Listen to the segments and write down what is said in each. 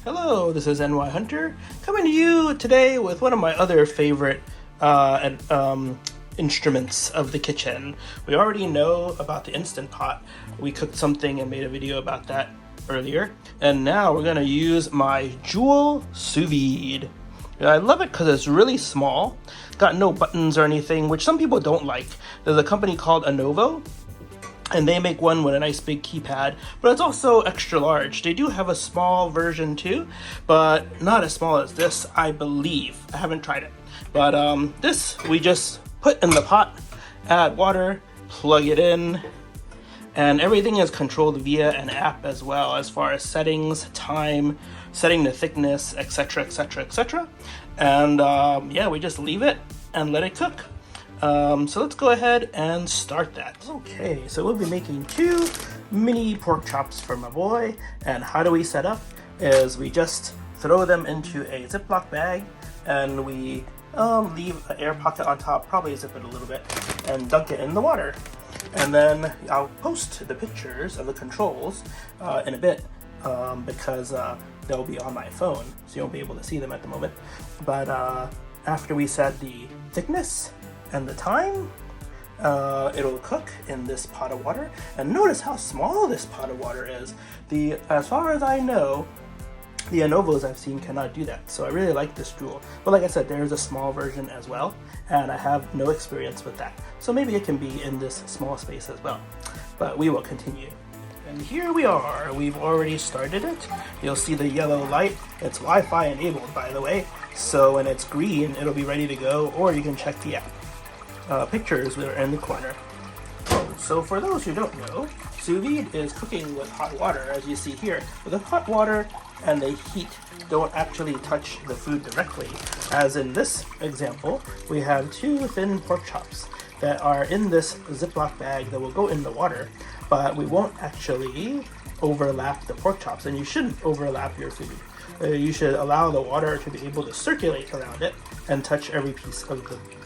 Hello, this is NY Hunter coming to you today with one of my other favorite instruments of the kitchen. We already know about the Instant Pot. We cooked something and made a video about that earlier. And now we're going to use my Joule Sous Vide. I love it because it's really small, got no buttons or anything, which some people don't like. There's a company called Anovo, and they make one with a nice big keypad, but it's also extra large. They do have a small version too, but not as small as this, I believe. I haven't tried it. But this, we just put in the pot, add water, plug it in, and everything is controlled via an app as well, as far as settings, time, setting the thickness, etc, etc, etc. And yeah, we just leave it and let it cook. So let's go ahead and start that. Okay, so we'll be making 2 mini pork chops for my boy. And how do we set up is we just throw them into a Ziploc bag and we leave an air pocket on top, probably zip it a little bit, and dunk it in the water. And then I'll post the pictures of the controls in a bit because they'll be on my phone, so you won't be able to see them at the moment. But after we set the thickness and the time, it'll cook in this pot of water. And notice how small this pot of water is. As far as I know, the Anovos I've seen cannot do that, so I really like this Joule. But like I said, there is a small version as well, and I have no experience with that, so maybe it can be in this small space as well. But we will continue. And here we are. We've already started it. You'll see the yellow light. It's Wi-Fi enabled, by the way, so when it's green, it'll be ready to go, or you can check the app. Pictures are in the corner. So for those who don't know, sous vide is cooking with hot water, as you see here. But the hot water and the heat don't actually touch the food directly. As in this example, we have 2 thin pork chops that are in this Ziploc bag that will go in the water, but we won't actually overlap the pork chops, and you shouldn't overlap your food. You should allow the water to be able to circulate around it and touch every piece of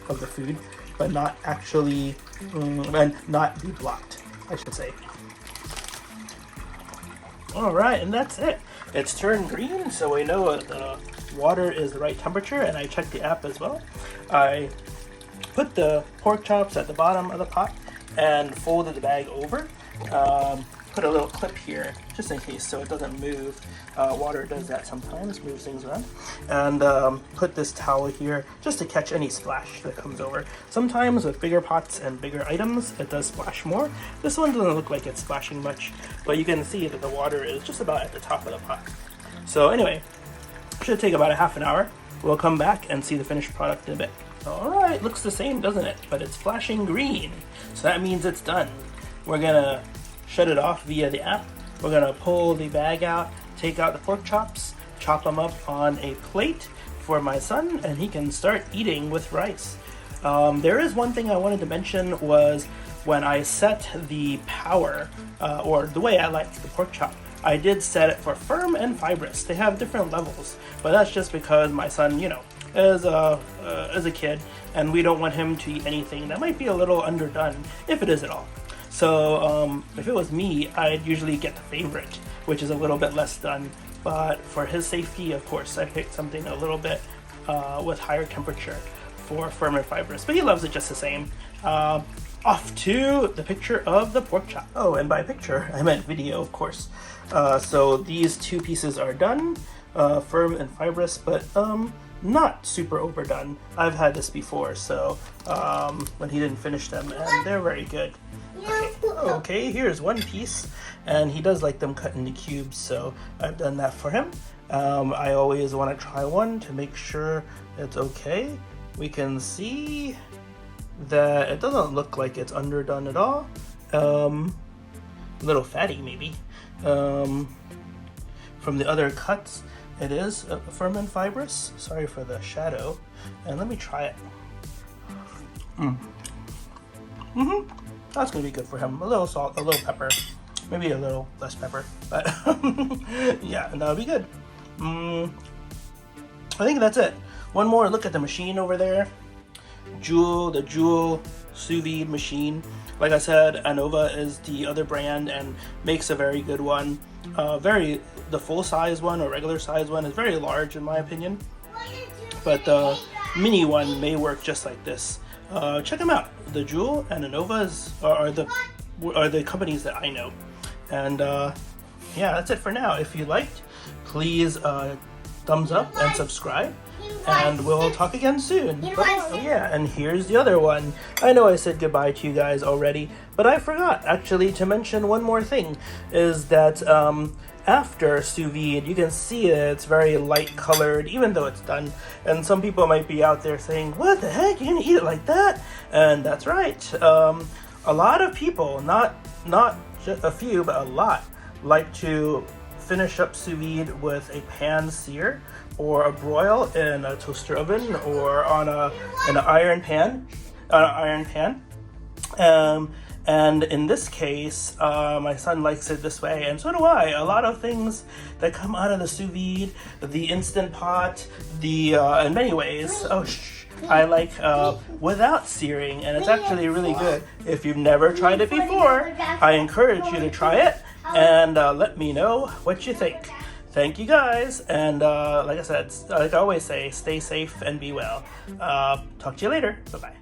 the food, but not actually, and not be blocked, I should say. Alright, and that's it. It's turned green, so we know the water is the right temperature, and I checked the app as well. I put the pork chops at the bottom of the pot and folded the bag over. Put a little clip here just in case so it doesn't move. Water does that sometimes, moves things around. And put this towel here just to catch any splash that comes over. Sometimes with bigger pots and bigger items it does splash more. This one doesn't look like it's splashing much, but you can see that the water is just about at the top of the pot. So anyway, should take about a half an hour. We'll come back and see the finished product in a bit. Alright, looks the same, doesn't it? But it's flashing green, so that means it's done. We're gonna shut it off via the app. We're gonna pull the bag out, take out the pork chops, chop them up on a plate for my son, and he can start eating with rice. There is one thing I wanted to mention was when I set the power, or the way I like the pork chop, I did set it for firm and fibrous. They have different levels, but that's just because my son, is a kid, and we don't want him to eat anything that might be a little underdone, if it is at all. So if it was me, I'd usually get the favorite, which is a little bit less done. But for his safety, of course, I picked something a little bit with higher temperature for firm and fibrous. But he loves it just the same. Off to the picture of the pork chop. Oh, and by picture, I meant video, of course. So these 2 pieces are done, firm and fibrous, but not super overdone. I've had this before, so when he didn't finish them, and they're very good. Okay, here's one piece, and he does like them cut into cubes, so I've done that for him. I always want to try one to make sure it's okay. We can see that it doesn't look like it's underdone at all. A little fatty maybe. From the other cuts, it is firm and fibrous. Sorry for the shadow. And let me try it. That's gonna be good for him. A little salt, a little pepper, maybe a little less pepper, but yeah, that'll be good. I think that's it. One more look at the machine over there. The Joule sous vide machine. Like I said, Anova is the other brand and makes a very good one. The full size one or regular size one is very large in my opinion, but the mini one may work just like this. Check them out. The Joule and Anova's are the companies that I know. And yeah, that's it for now. If you liked, please thumbs up and subscribe, and we'll talk again soon. Oh yeah, and here's the other one. I know I said goodbye to you guys already, but I forgot actually to mention one more thing, is that after sous vide, you can see it's very light colored, even though it's done. And some people might be out there saying, what the heck, you're gonna eat it like that? And that's right. A lot of people, not just a few, but a lot, like to finish up sous vide with a pan sear or a broil in a toaster oven or on an iron pan. And in this case, my son likes it this way, and so do I. A lot of things that come out of the sous vide, the Instant Pot, in many ways, I like without searing, and it's actually really good. If you've never tried it before, I encourage you to try it, and let me know what you think. Thank you guys, and like I said, like I always say, stay safe and be well. Talk to you later. Bye-bye.